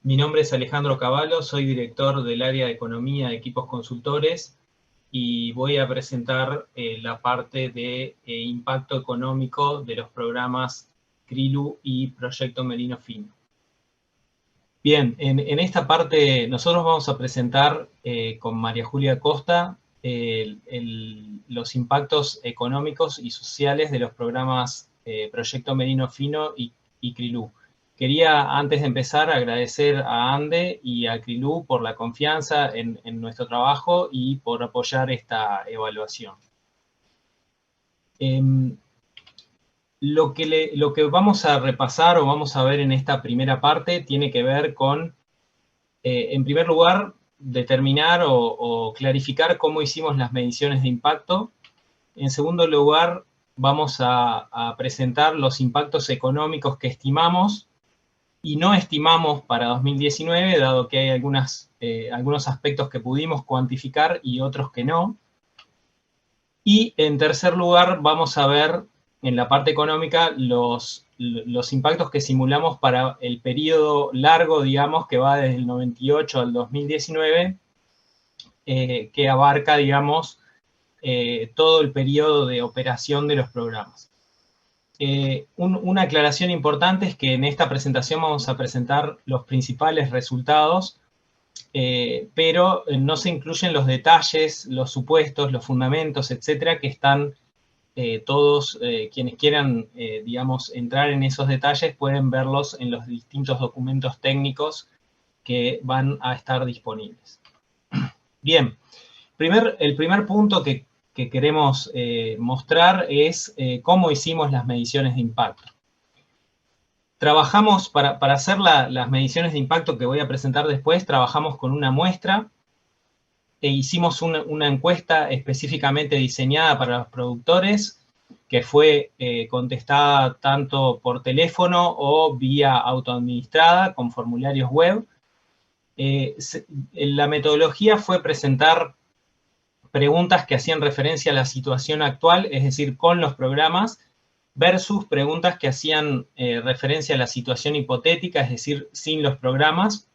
Mi nombre es Alejandro Cavallo, soy director del área de Economía de Equipos Consultores y voy a presentar la parte de impacto económico de los programas CRILU y Proyecto Merino Fino. Bien, en esta parte nosotros vamos a presentar con María Julia Costa los impactos económicos y sociales de los programas Proyecto Merino Fino y CRILU. Quería, antes de empezar, agradecer a ANDE y a CRILU por la confianza en nuestro trabajo y por apoyar esta evaluación. Lo que vamos a repasar o vamos a ver en esta primera parte tiene que ver con, en primer lugar, determinar o clarificar cómo hicimos las mediciones de impacto. En segundo lugar, vamos a presentar los impactos económicos que estimamos y no estimamos para 2019, dado que hay algunos aspectos que pudimos cuantificar y otros que no. Y en tercer lugar, vamos a ver en la parte económica los impactos que simulamos para el periodo largo, digamos, que va desde el 98 al 2019, que abarca, digamos, todo el periodo de operación de los programas. Una aclaración importante es que en esta presentación vamos a presentar los principales resultados, pero no se incluyen los detalles, los supuestos, los fundamentos, etcétera, que están todos quienes quieran, digamos, entrar en esos detalles pueden verlos en los distintos documentos técnicos que van a estar disponibles. Bien, el primer punto que queremos mostrar es cómo hicimos las mediciones de impacto. Trabajamos, para hacer las mediciones de impacto que voy a presentar después, trabajamos con una muestra e hicimos una encuesta específicamente diseñada para los productores, que fue contestada tanto por teléfono o vía autoadministrada con formularios web. La metodología fue presentar preguntas que hacían referencia a la situación actual, es decir, con los programas, versus preguntas que hacían referencia a la situación hipotética, es decir, sin los programas.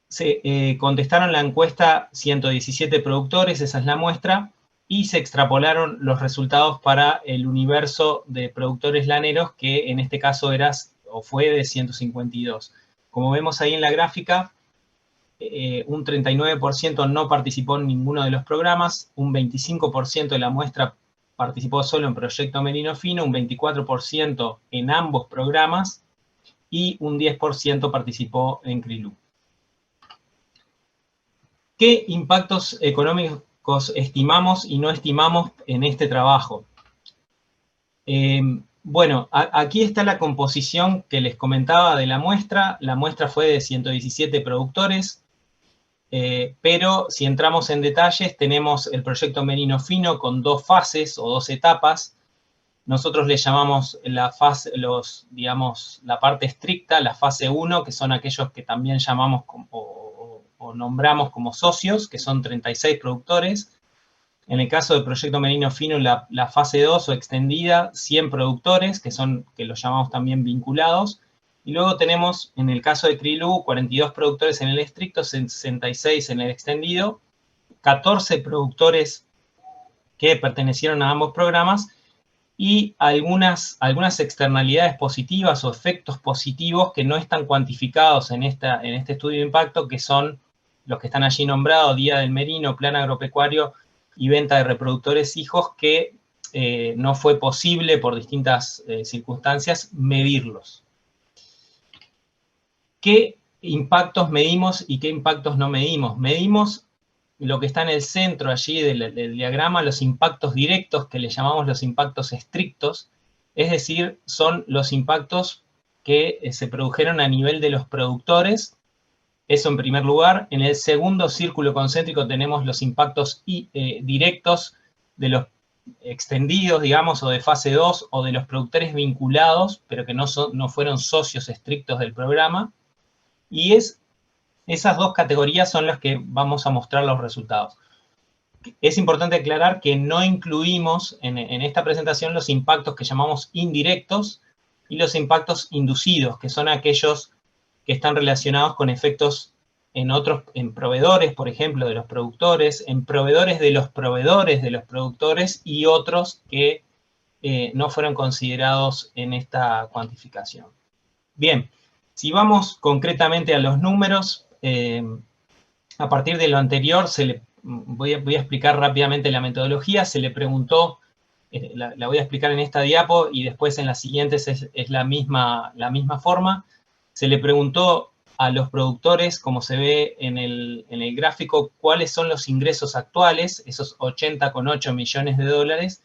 Se contestaron la encuesta 117 productores, esa es la muestra, y se extrapolaron los resultados para el universo de productores laneros, que en este caso fue de 152. Como vemos ahí en la gráfica, un 39% no participó en ninguno de los programas, un 25% de la muestra participó solo en Proyecto Merino Fino, un 24% en ambos programas y un 10% participó en CRILU. ¿Qué impactos económicos estimamos y no estimamos en este trabajo? Bueno, aquí está la composición que les comentaba de la muestra. La muestra fue de 117 productores, pero si entramos en detalles, tenemos el Proyecto Merino Fino con 2 fases o 2 etapas. Nosotros le llamamos la parte estricta, la fase 1, que son aquellos que también llamamos o nombramos como socios, que son 36 productores. En el caso del Proyecto Merino Fino, la fase 2 o extendida, 100 productores, que los llamamos también vinculados. Y luego tenemos, en el caso de CRILU, 42 productores en el estricto, 66 en el extendido, 14 productores que pertenecieron a ambos programas, y algunas externalidades positivas o efectos positivos que no están cuantificados en este estudio de impacto, que son los que están allí nombrados: Día del Merino, Plan Agropecuario y venta de reproductores hijos, que no fue posible por distintas circunstancias medirlos. ¿Qué impactos medimos y qué impactos no medimos? Medimos lo que está en el centro allí del diagrama, los impactos directos, que le llamamos los impactos estrictos, es decir, son los impactos que se produjeron a nivel de los productores. Eso en primer lugar. En el segundo círculo concéntrico tenemos los impactos directos de los extendidos, digamos, o de fase 2, o de los productores vinculados, pero que no fueron socios estrictos del programa. Y esas 2 categorías son las que vamos a mostrar los resultados. Es importante aclarar que no incluimos en esta presentación los impactos que llamamos indirectos y los impactos inducidos, que son aquellos que están relacionados con efectos en proveedores, por ejemplo, de los productores, en proveedores de los productores y otros que no fueron considerados en esta cuantificación. Bien, si vamos concretamente a los números, a partir de lo anterior voy a explicar rápidamente la metodología. Se le preguntó, la voy a explicar en esta diapo y después en las siguientes es la misma forma. Se le preguntó a los productores, como se ve en el gráfico, cuáles son los ingresos actuales, esos 80,8 millones de dólares,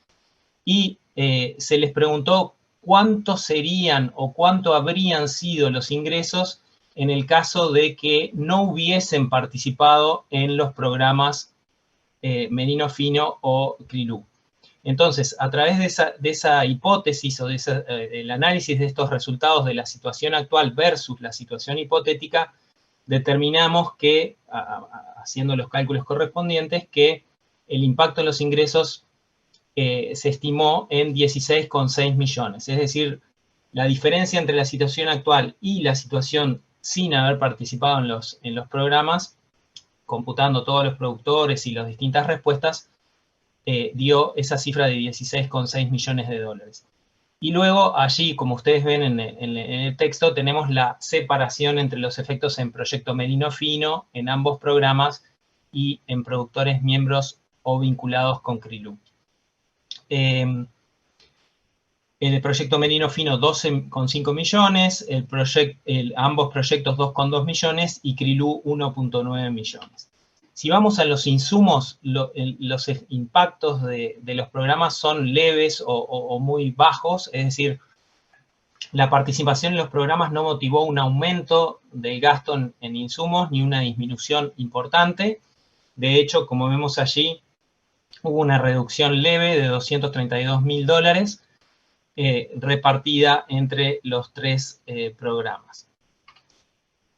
y se les preguntó cuánto serían o cuánto habrían sido los ingresos en el caso de que no hubiesen participado en los programas Merino Fino o CRILU. Entonces, a través de esa hipótesis o del análisis de estos resultados de la situación actual versus la situación hipotética, determinamos que, haciendo los cálculos correspondientes, que el impacto en los ingresos se estimó en 16,6 millones. Es decir, la diferencia entre la situación actual y la situación sin haber participado en los programas, computando todos los productores y las distintas respuestas, dio esa cifra de 16,6 millones de dólares. Y luego allí, como ustedes ven en el texto, tenemos la separación entre los efectos en Proyecto Merino Fino, en ambos programas, y en productores miembros o vinculados con CRILU. En el proyecto Merino Fino 12,5 millones, ambos proyectos 2,2 millones y CRILU 1,9 millones. Si vamos a los insumos, los impactos de los programas son leves o muy bajos, es decir, la participación en los programas no motivó un aumento del gasto en insumos ni una disminución importante. De hecho, como vemos allí, hubo una reducción leve de $232.000 repartida entre los tres programas.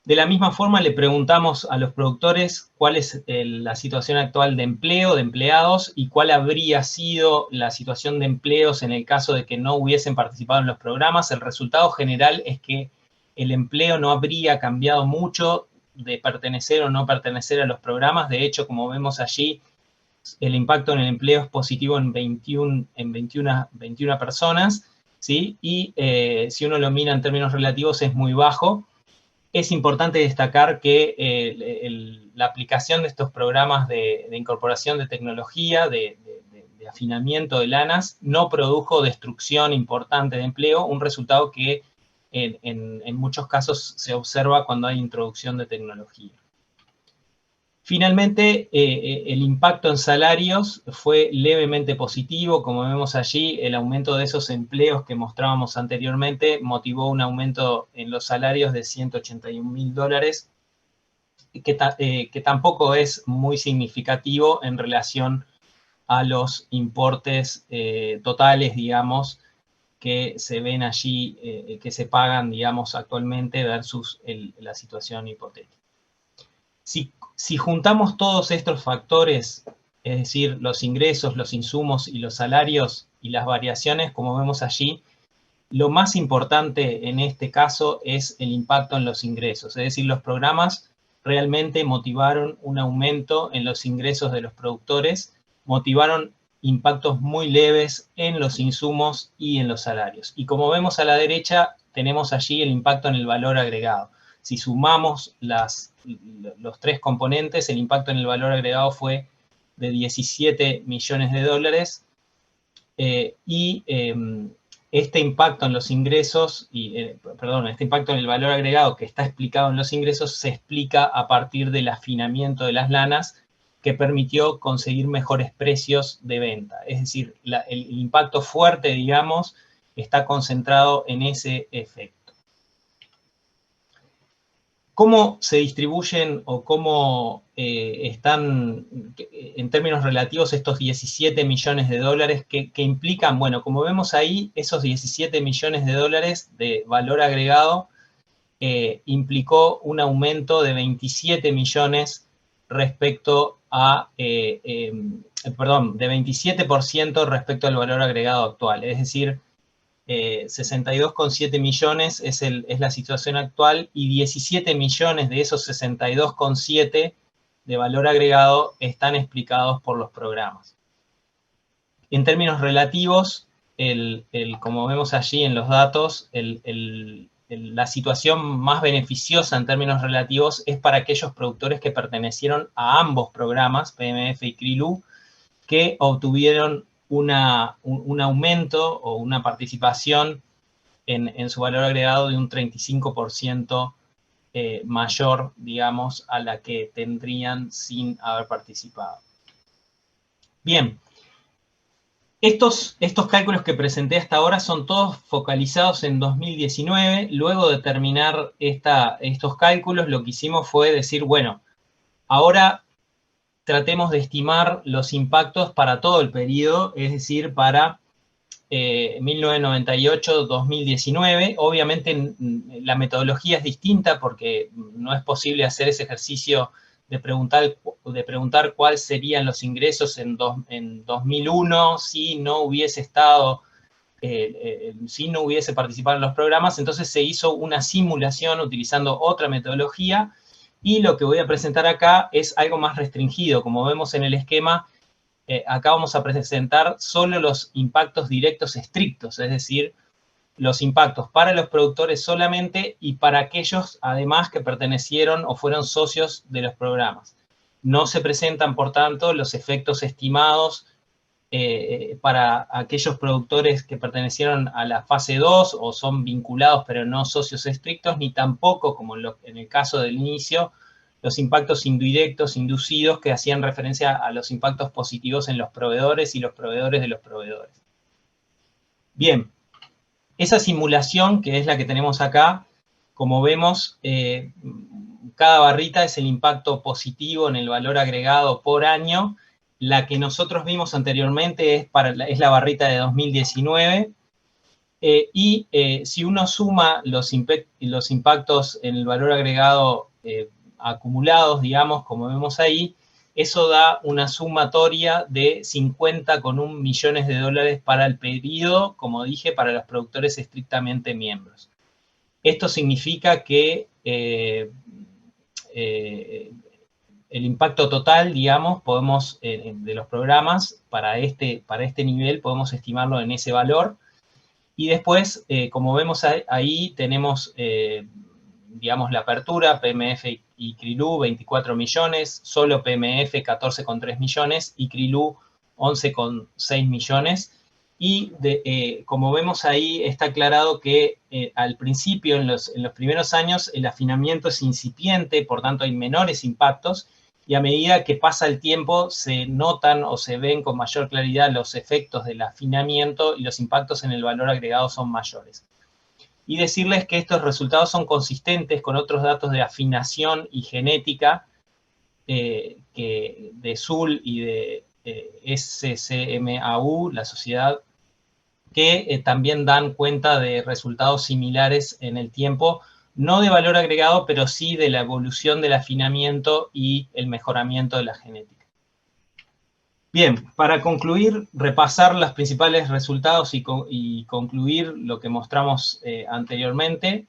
De la misma forma, le preguntamos a los productores cuál es la situación actual de empleo, de empleados, y cuál habría sido la situación de empleos en el caso de que no hubiesen participado en los programas. El resultado general es que el empleo no habría cambiado mucho de pertenecer o no pertenecer a los programas. De hecho, como vemos allí, el impacto en el empleo es positivo en 21 personas, ¿sí? Y si uno lo mira en términos relativos es muy bajo. Es importante destacar que la aplicación de estos programas de incorporación de tecnología, de afinamiento de lanas, no produjo destrucción importante de empleo, un resultado que en muchos casos se observa cuando hay introducción de tecnología. Finalmente, el impacto en salarios fue levemente positivo. Como vemos allí, el aumento de esos empleos que mostrábamos anteriormente motivó un aumento en los salarios de $181.000, que tampoco es muy significativo en relación a los importes totales, digamos, que se ven allí, que se pagan, digamos, actualmente versus la situación hipotética. Si juntamos todos estos factores, es decir, los ingresos, los insumos y los salarios y las variaciones, como vemos allí, lo más importante en este caso es el impacto en los ingresos. Es decir, los programas realmente motivaron un aumento en los ingresos de los productores, motivaron impactos muy leves en los insumos y en los salarios. Y como vemos a la derecha, tenemos allí el impacto en el valor agregado. Si sumamos los tres componentes, el impacto en el valor agregado fue de 17 millones de dólares y este impacto en los ingresos, este impacto en el valor agregado que está explicado en los ingresos se explica a partir del afinamiento de las lanas que permitió conseguir mejores precios de venta. Es decir, el impacto fuerte, digamos, está concentrado en ese efecto. ¿Cómo se distribuyen o cómo están en términos relativos estos 17 millones de dólares que implican? Bueno, como vemos ahí, esos 17 millones de dólares de valor agregado implicó un aumento de 27 millones respecto a, de 27% respecto al valor agregado actual. Es decir, 62,7 millones es la situación actual y 17 millones de esos 62,7 de valor agregado están explicados por los programas. En términos relativos, como vemos allí en los datos, la situación más beneficiosa en términos relativos es para aquellos productores que pertenecieron a ambos programas, PMF y CRILU, que obtuvieron un aumento o una participación en su valor agregado de un 35% mayor, digamos, a la que tendrían sin haber participado. Bien, estos cálculos que presenté hasta ahora son todos focalizados en 2019. Luego de terminar estos cálculos, lo que hicimos fue decir, bueno, ahora tratemos de estimar los impactos para todo el periodo, es decir, para 1998-2019. Obviamente la metodología es distinta porque no es posible hacer ese ejercicio de preguntar cuáles serían los ingresos en 2001 si no hubiese estado, si no hubiese participado en los programas. Entonces se hizo una simulación utilizando otra metodología y lo que voy a presentar acá es algo más restringido. Como vemos en el esquema, acá vamos a presentar solo los impactos directos estrictos, es decir, los impactos para los productores solamente y para aquellos, además, que pertenecieron o fueron socios de los programas. No se presentan, por tanto, los efectos estimados para aquellos productores que pertenecieron a la fase 2 o son vinculados pero no socios estrictos, ni tampoco, como en el caso del inicio, los impactos indirectos, inducidos, que hacían referencia a los impactos positivos en los proveedores y los proveedores de los proveedores. Bien, esa simulación, que es la que tenemos acá, como vemos, cada barrita es el impacto positivo en el valor agregado por año. La que nosotros vimos anteriormente es la barrita de 2019. Si uno suma los impactos en el valor agregado acumulados, digamos, como vemos ahí, eso da una sumatoria de 50,1 millones de dólares para el periodo, como dije, para los productores estrictamente miembros. Esto significa que el impacto total, digamos, podemos, de los programas, para este nivel, podemos estimarlo en ese valor. Y después, como vemos ahí, tenemos, digamos, la apertura, PMF y CRILU, 24 millones, solo PMF, 14,3 millones, y CRILU, 11,6 millones. Y como vemos ahí, está aclarado que al principio, en los primeros años, el afinamiento es incipiente, por tanto hay menores impactos, y a medida que pasa el tiempo se notan o se ven con mayor claridad los efectos del afinamiento y los impactos en el valor agregado son mayores. Y decirles que estos resultados son consistentes con otros datos de afinación y genética de SUL y de SCMAU, la sociedad, que también dan cuenta de resultados similares en el tiempo, no de valor agregado, pero sí de la evolución del afinamiento y el mejoramiento de la genética. Bien, para concluir, repasar los principales resultados y concluir lo que mostramos anteriormente.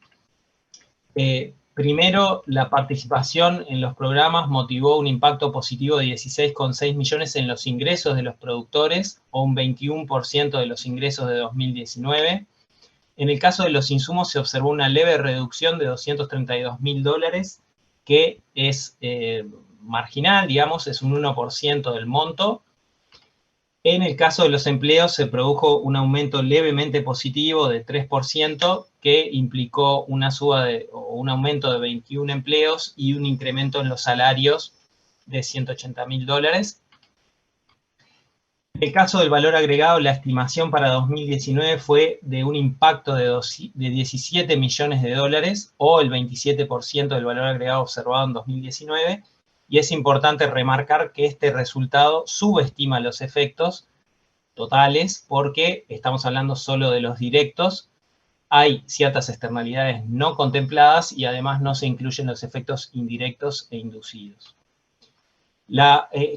Primero, la participación en los programas motivó un impacto positivo de 16,6 millones en los ingresos de los productores, o un 21% de los ingresos de 2019. En el caso de los insumos se observó una leve reducción de 232.000 dólares, que es marginal, digamos, es un 1% del monto. En el caso de los empleos se produjo un aumento levemente positivo de 3%, que implicó una un aumento de 21 empleos y un incremento en los salarios de 180.000 dólares. En el caso del valor agregado, la estimación para 2019 fue de un impacto de 17 millones de dólares, o el 27% del valor agregado observado en 2019, y es importante remarcar que este resultado subestima los efectos totales, porque estamos hablando solo de los directos. Hay ciertas externalidades no contempladas y además no se incluyen los efectos indirectos e inducidos.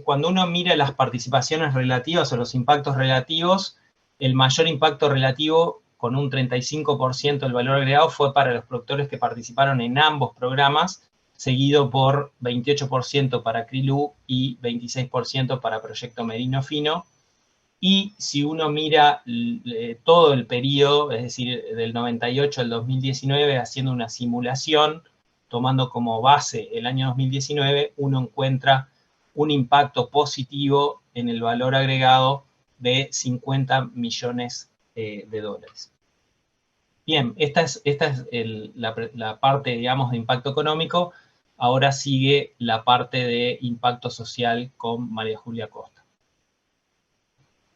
Cuando uno mira las participaciones relativas o los impactos relativos, el mayor impacto relativo con un 35% del valor agregado, fue para los productores que participaron en ambos programas, seguido por 28% para Krilú y 26% para Proyecto Merino Fino. Y si uno mira todo el periodo, es decir, del 98 al 2019, haciendo una simulación, tomando como base el año 2019, uno encuentra un impacto positivo en el valor agregado de 50 millones de dólares. Bien, esta es la parte, digamos, de impacto económico. Ahora sigue la parte de impacto social con María Julia Costa.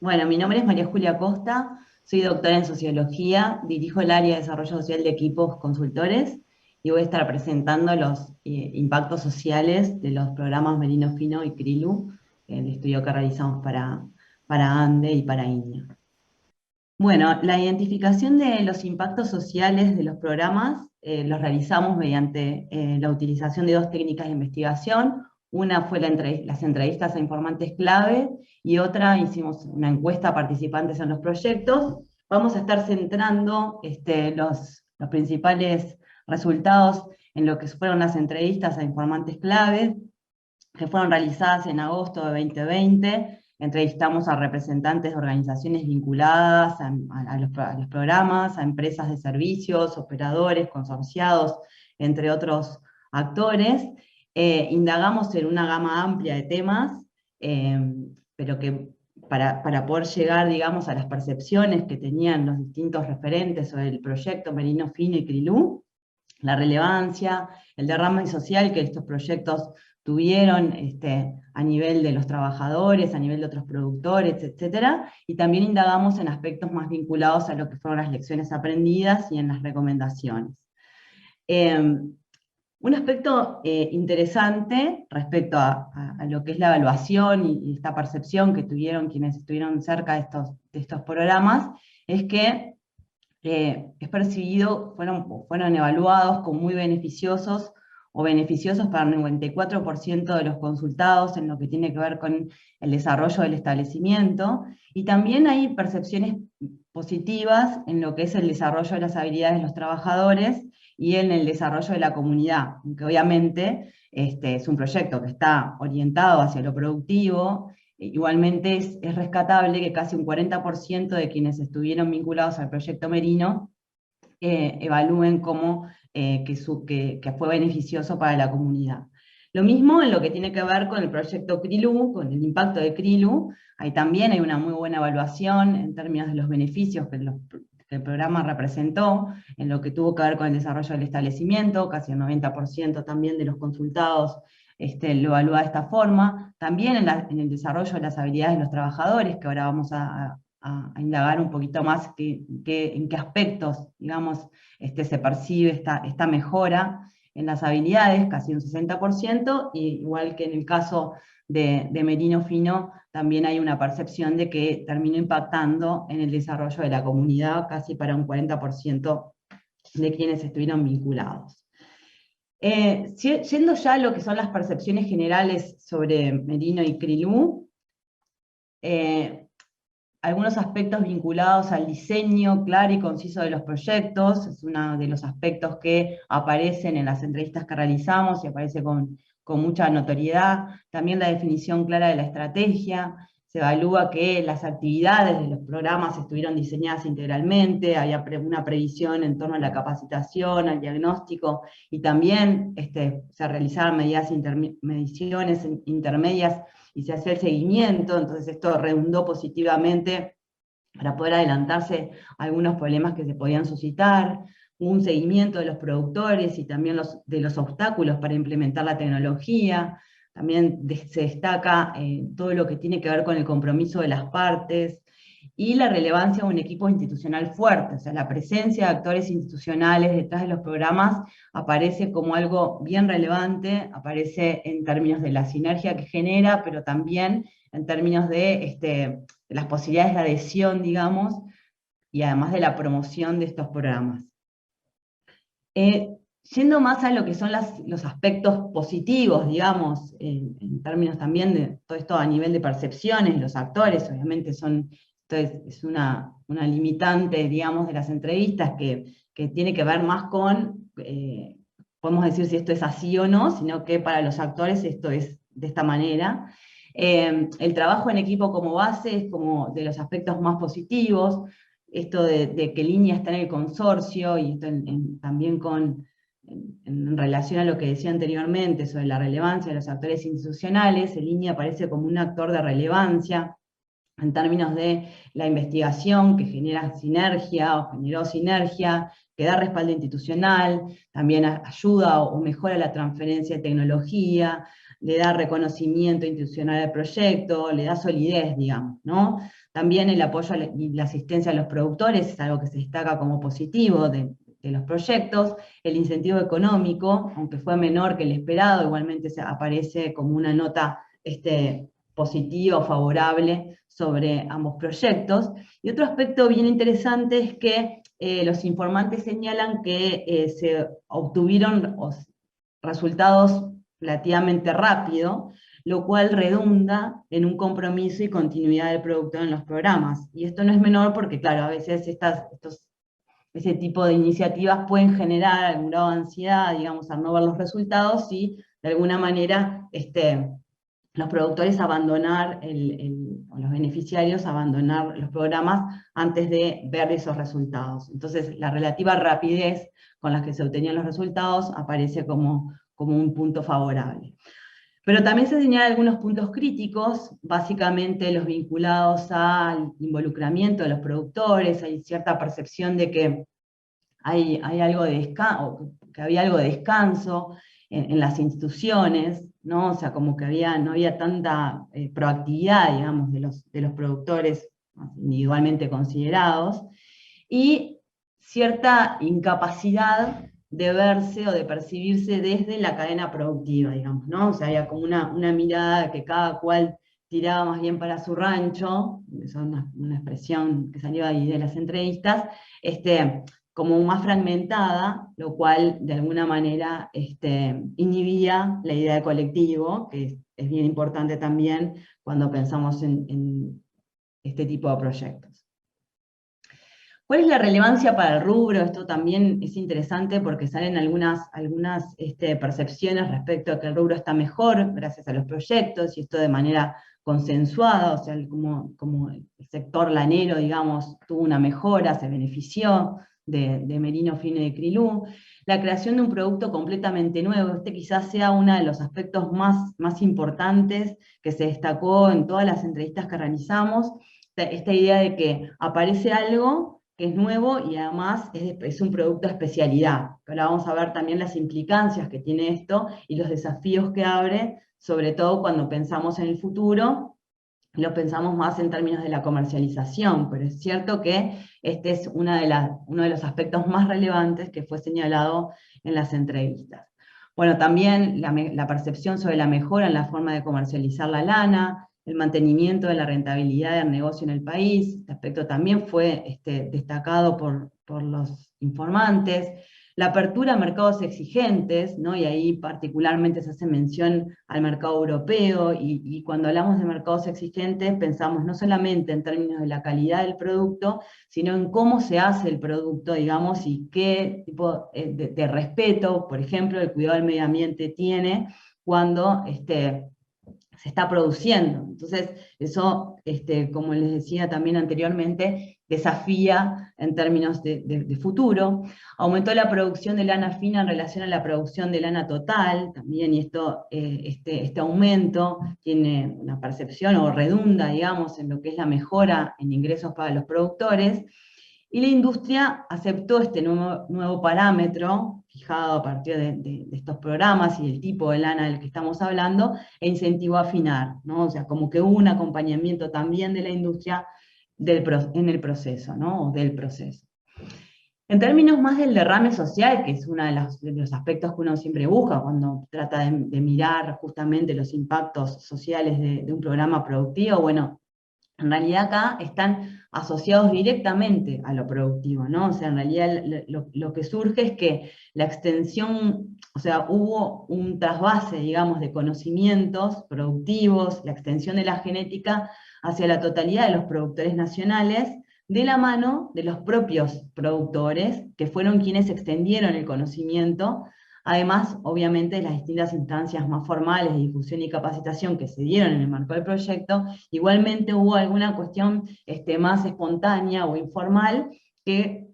Bueno, mi nombre es María Julia Costa, soy doctora en Sociología, dirijo el área de Desarrollo Social de Equipos Consultores y voy a estar presentando los impactos sociales de los programas Merino Fino y Krilú, el estudio que realizamos para ANDE y para INEA. Bueno, la identificación de los impactos sociales de los programas los realizamos mediante la utilización de dos técnicas de investigación. Una fue las entrevistas a informantes clave y otra hicimos una encuesta a participantes en los proyectos. Vamos a estar centrando los principales resultados en lo que fueron las entrevistas a informantes clave, que fueron realizadas en agosto de 2020. Entrevistamos a representantes de organizaciones vinculadas a los programas, a empresas de servicios, operadores, consorciados, entre otros actores. Indagamos en una gama amplia de temas, pero que para poder llegar, digamos, a las percepciones que tenían los distintos referentes sobre el proyecto Merino Fino y Krilú, la relevancia, el derrame social que estos proyectos tuvieron a nivel de los trabajadores, a nivel de otros productores, etc. Y también indagamos en aspectos más vinculados a lo que fueron las lecciones aprendidas y en las recomendaciones. Un aspecto interesante respecto a lo que es la evaluación y esta percepción que tuvieron quienes estuvieron cerca de estos programas, es que es percibido, fueron evaluados como muy beneficiosos o beneficiosos para el 94% de los consultados en lo que tiene que ver con el desarrollo del establecimiento, y también hay percepciones positivas en lo que es el desarrollo de las habilidades de los trabajadores y en el desarrollo de la comunidad, aunque obviamente es un proyecto que está orientado hacia lo productivo. Igualmente es rescatable que casi un 40% de quienes estuvieron vinculados al proyecto Merino evalúen como que fue beneficioso para la comunidad. Lo mismo en lo que tiene que ver con el proyecto Krilú, con el impacto de Krilú. Ahí también hay una muy buena evaluación en términos de los beneficios que el programa representó, en lo que tuvo que ver con el desarrollo del establecimiento. Casi el 90% también de los consultados lo evalúa de esta forma. También en el desarrollo de las habilidades de los trabajadores, que ahora vamos a indagar un poquito más en qué aspectos, digamos, se percibe esta mejora en las habilidades, casi un 60%, y igual que en el caso de Merino Fino, también hay una percepción de que terminó impactando en el desarrollo de la comunidad, casi para un 40% de quienes estuvieron vinculados. Yendo ya a lo que son las percepciones generales sobre Merino y Krilú, algunos aspectos vinculados al diseño claro y conciso de los proyectos, es uno de los aspectos que aparecen en las entrevistas que realizamos y aparece con mucha notoriedad. También la definición clara de la estrategia, se evalúa que las actividades de los programas estuvieron diseñadas integralmente, había una previsión en torno a la capacitación, al diagnóstico, y también se realizaban mediciones intermedias y se hacía el seguimiento. Entonces esto redundó positivamente para poder adelantarse a algunos problemas que se podían suscitar, un seguimiento de los productores y también de los obstáculos para implementar la tecnología. También se destaca todo lo que tiene que ver con el compromiso de las partes y la relevancia de un equipo institucional fuerte. O sea, la presencia de actores institucionales detrás de los programas aparece como algo bien relevante, aparece en términos de la sinergia que genera, pero también en términos de las posibilidades de adhesión, digamos, y además de la promoción de estos programas. Yendo más a lo que son los aspectos positivos, digamos, en términos también de todo esto a nivel de percepciones, los actores obviamente son Entonces, es una limitante, digamos, de las entrevistas que tiene que ver más con, podemos decir si esto es así o no, sino que para los actores esto es de esta manera. El trabajo en equipo como base es como de los aspectos más positivos, esto de que Línea está en el consorcio, y esto también en relación a lo que decía anteriormente sobre la relevancia de los actores institucionales, el Línea aparece como un actor de relevancia, en términos de la investigación que genera sinergia o generó sinergia, que da respaldo institucional, también ayuda o mejora la transferencia de tecnología, le da reconocimiento institucional al proyecto, le da solidez, digamos, ¿no? También el apoyo y la asistencia a los productores es algo que se destaca como positivo de los proyectos. El incentivo económico, aunque fue menor que el esperado, igualmente aparece como una nota positiva o favorable sobre ambos proyectos. Y otro aspecto bien interesante es que los informantes señalan que se obtuvieron resultados relativamente rápido, lo cual redunda en un compromiso y continuidad del producto en los programas. Y esto no es menor porque, claro, a veces ese tipo de iniciativas pueden generar algún grado de ansiedad, digamos, al no ver los resultados, y de alguna manera los productores abandonar, o los beneficiarios abandonar los programas antes de ver esos resultados. Entonces, la relativa rapidez con la que se obtenían los resultados aparece como un punto favorable. Pero también se señalan algunos puntos críticos, básicamente los vinculados al involucramiento de los productores. Hay cierta percepción de que hay algo de descanso, que había algo de descanso en las instituciones, ¿no? O sea, como que no había tanta proactividad, digamos, de los productores individualmente considerados, y cierta incapacidad de verse o de percibirse desde la cadena productiva, digamos, ¿no? O sea, había como una mirada que cada cual tiraba más bien para su rancho, es una expresión que salió ahí de las entrevistas, como más fragmentada, lo cual de alguna manera inhibía la idea de colectivo, que es bien importante también cuando pensamos en este tipo de proyectos. ¿Cuál es la relevancia para el rubro? Esto también es interesante porque salen algunas percepciones respecto a que el rubro está mejor gracias a los proyectos, y esto de manera consensuada, o sea, como el sector lanero, digamos, tuvo una mejora, se benefició de Merino Fino y de Krilú. La creación de un producto completamente nuevo, quizás sea uno de los aspectos más importantes que se destacó en todas las entrevistas que realizamos, esta idea de que aparece algo que es nuevo y además es un producto de especialidad. Ahora vamos a ver también las implicancias que tiene esto y los desafíos que abre, sobre todo cuando pensamos en el futuro, lo pensamos más en términos de la comercialización, pero es cierto que este es uno de los aspectos más relevantes que fue señalado en las entrevistas. Bueno, también la percepción sobre la mejora en la forma de comercializar la lana, el mantenimiento de la rentabilidad del negocio en el país. Este aspecto también fue destacado por los informantes. La apertura a mercados exigentes, ¿no? Y ahí particularmente se hace mención al mercado europeo, y cuando hablamos de mercados exigentes pensamos no solamente en términos de la calidad del producto, sino en cómo se hace el producto, digamos, y qué tipo de respeto, por ejemplo, el cuidado del medio ambiente tiene cuando se está produciendo. Entonces, eso, como les decía también anteriormente, desafía en términos de futuro. Aumentó la producción de lana fina en relación a la producción de lana total, también, y esto, este aumento tiene una percepción o redunda, digamos, en lo que es la mejora en ingresos para los productores. Y la industria aceptó este nuevo parámetro, fijado a partir de estos programas y del tipo de lana del que estamos hablando, e incentivó a afinar, ¿no? O sea, como que hubo un acompañamiento también de la industria en el proceso, ¿no? O del proceso. En términos más del derrame social, que es uno de los aspectos que uno siempre busca cuando trata de mirar justamente los impactos sociales de un programa productivo, bueno, en realidad acá están asociados directamente a lo productivo, ¿no? O sea, en realidad lo que surge es que la extensión, o sea, hubo un trasvase, digamos, de conocimientos productivos, la extensión de la genética hacia la totalidad de los productores nacionales, de la mano de los propios productores, que fueron quienes extendieron el conocimiento, además, obviamente, de las distintas instancias más formales de difusión y capacitación que se dieron en el marco del proyecto. Igualmente hubo alguna cuestión más espontánea o informal que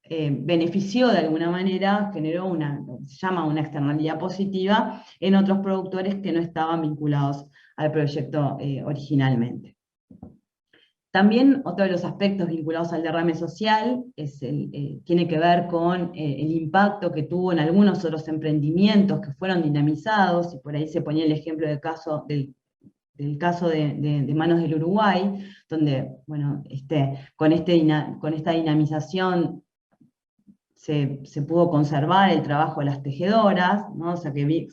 benefició de alguna manera, generó se llama una externalidad positiva en otros productores que no estaban vinculados al proyecto originalmente. También otro de los aspectos vinculados al derrame social tiene que ver con el impacto que tuvo en algunos otros emprendimientos que fueron dinamizados, y por ahí se ponía el ejemplo del caso de Manos del Uruguay, donde, bueno, con esta dinamización se pudo conservar el trabajo de las tejedoras, ¿no? O sea que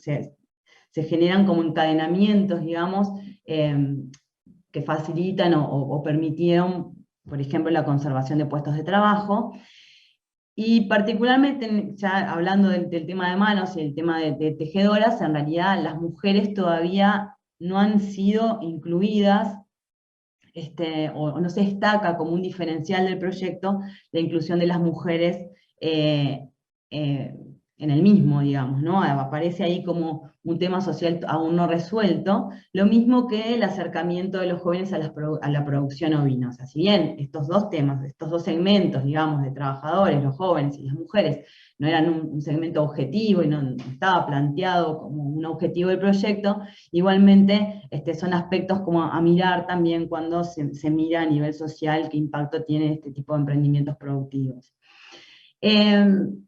se generan como encadenamientos, digamos, que facilitan o permitieron, por ejemplo, la conservación de puestos de trabajo. Y particularmente, ya hablando del tema de manos y el tema de tejedoras, en realidad las mujeres todavía no han sido incluidas, o no se destaca como un diferencial del proyecto la inclusión de las mujeres en el mismo, digamos, ¿no? Aparece ahí como un tema social aún no resuelto, lo mismo que el acercamiento de los jóvenes a la producción ovina. O sea, si bien estos dos temas, estos dos segmentos, digamos, de trabajadores, los jóvenes y las mujeres, no eran un segmento objetivo y no estaba planteado como un objetivo del proyecto, igualmente son aspectos como a mirar también cuando se mira a nivel social qué impacto tiene este tipo de emprendimientos productivos. En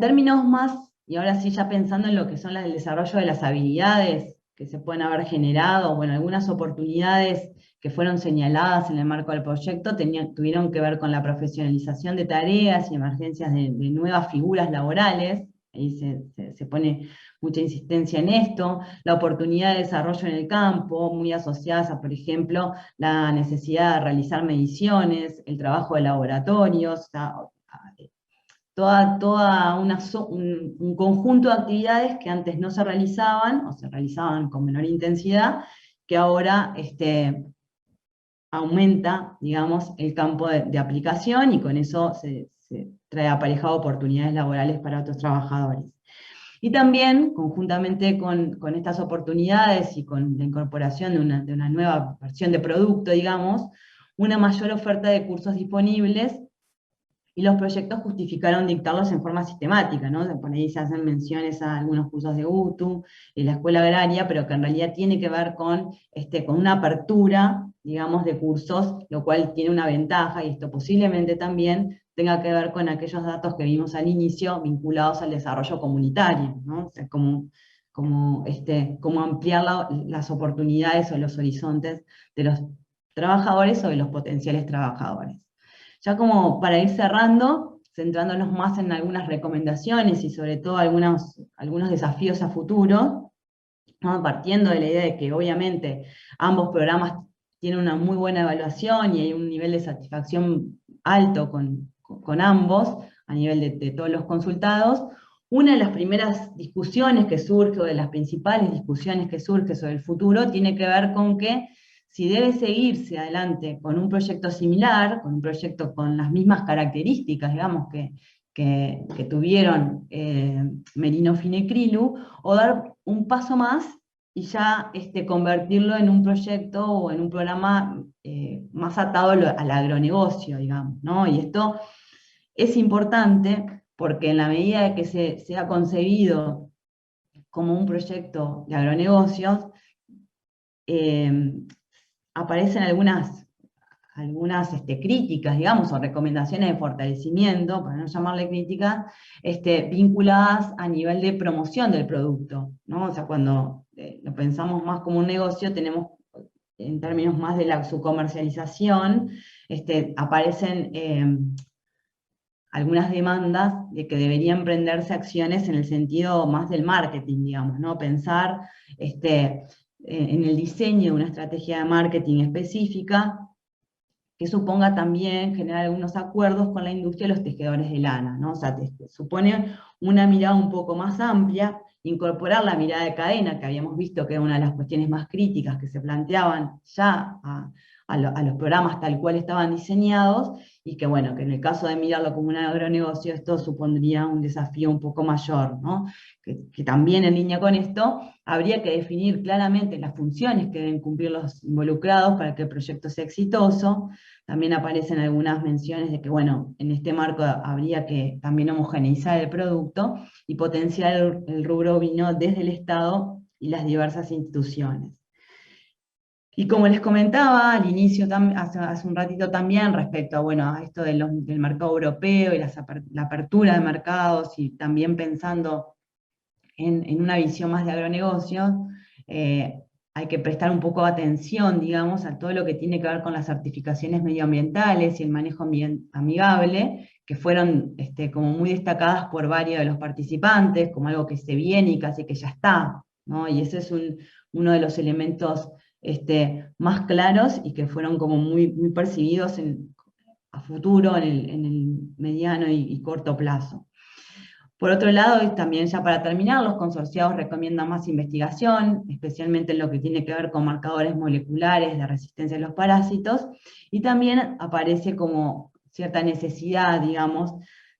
términos más, y ahora sí ya pensando en lo que son el desarrollo de las habilidades que se pueden haber generado, bueno, algunas oportunidades que fueron señaladas en el marco del proyecto tuvieron que ver con la profesionalización de tareas y emergencias de nuevas figuras laborales, ahí se pone mucha insistencia en esto, la oportunidad de desarrollo en el campo, muy asociadas a, por ejemplo, la necesidad de realizar mediciones, el trabajo de laboratorios, o sea, un conjunto de actividades que antes no se realizaban, o se realizaban con menor intensidad, que ahora aumenta, digamos, el campo de aplicación, y con eso se trae aparejado oportunidades laborales para otros trabajadores. Y también, conjuntamente con estas oportunidades y con la incorporación de una nueva versión de producto, digamos, una mayor oferta de cursos disponibles, y los proyectos justificaron dictarlos en forma sistemática, ¿no? Por ahí se hacen menciones a algunos cursos de UTU, en la escuela agraria, pero que en realidad tiene que ver con una apertura, digamos, de cursos, lo cual tiene una ventaja, y esto posiblemente también tenga que ver con aquellos datos que vimos al inicio, vinculados al desarrollo comunitario, ¿no? O sea, como ampliar las oportunidades o los horizontes de los trabajadores o de los potenciales trabajadores. Ya como para ir cerrando, centrándonos más en algunas recomendaciones y sobre todo algunos desafíos a futuro, ¿no? Partiendo de la idea de que obviamente ambos programas tienen una muy buena evaluación y hay un nivel de satisfacción alto con ambos, a nivel de todos los consultados. Una de las primeras discusiones que surge, o de las principales discusiones que surge sobre el futuro, tiene que ver con que si debe seguirse adelante con un proyecto similar, con un proyecto con las mismas características, digamos, que tuvieron Merino Finecrilu, o dar un paso más y ya convertirlo en un proyecto o en un programa más atado al agronegocio, digamos, ¿no? Y esto es importante porque en la medida de que sea concebido como un proyecto de agronegocios, aparecen algunas críticas, digamos, o recomendaciones de fortalecimiento, para no llamarle críticas, vinculadas a nivel de promoción del producto, ¿no? O sea, cuando lo pensamos más como un negocio, tenemos, en términos más de su comercialización, aparecen algunas demandas de que deberían emprenderse acciones en el sentido más del marketing, digamos, ¿no? Pensar en el diseño de una estrategia de marketing específica, que suponga también generar algunos acuerdos con la industria de los tejedores de lana, ¿no? O sea, supone una mirada un poco más amplia, incorporar la mirada de cadena, que habíamos visto que era una de las cuestiones más críticas que se planteaban ya a los programas tal cual estaban diseñados, y que bueno, que en el caso de mirarlo como un agronegocio, esto supondría un desafío un poco mayor, ¿no? Que también en línea con esto, habría que definir claramente las funciones que deben cumplir los involucrados para que el proyecto sea exitoso. También aparecen algunas menciones de que, bueno, en este marco habría que también homogeneizar el producto y potenciar el rubro ovino desde el Estado y las diversas instituciones. Y como les comentaba al inicio, hace un ratito también, respecto a, bueno, a esto del mercado europeo y la apertura de mercados, y también pensando en una visión más de agronegocios, hay que prestar un poco de atención, digamos, a todo lo que tiene que ver con las certificaciones medioambientales y el manejo amigable, que fueron como muy destacadas por varios de los participantes, como algo que se viene y casi que ya está, ¿no? Y ese es uno de los elementos más claros y que fueron como muy, muy percibidos a futuro, en el mediano y corto plazo. Por otro lado, y también ya para terminar, los consorciados recomiendan más investigación, especialmente en lo que tiene que ver con marcadores moleculares de resistencia a los parásitos, y también aparece como cierta necesidad, digamos,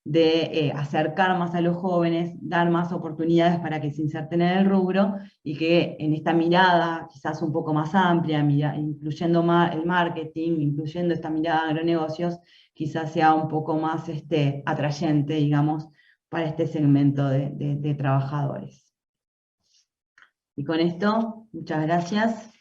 de acercar más a los jóvenes, dar más oportunidades para que se inserten en el rubro, y que en esta mirada quizás un poco más amplia, incluyendo el marketing, incluyendo esta mirada de agronegocios, quizás sea un poco más atrayente, digamos, para este segmento de trabajadores. Y con esto, muchas gracias.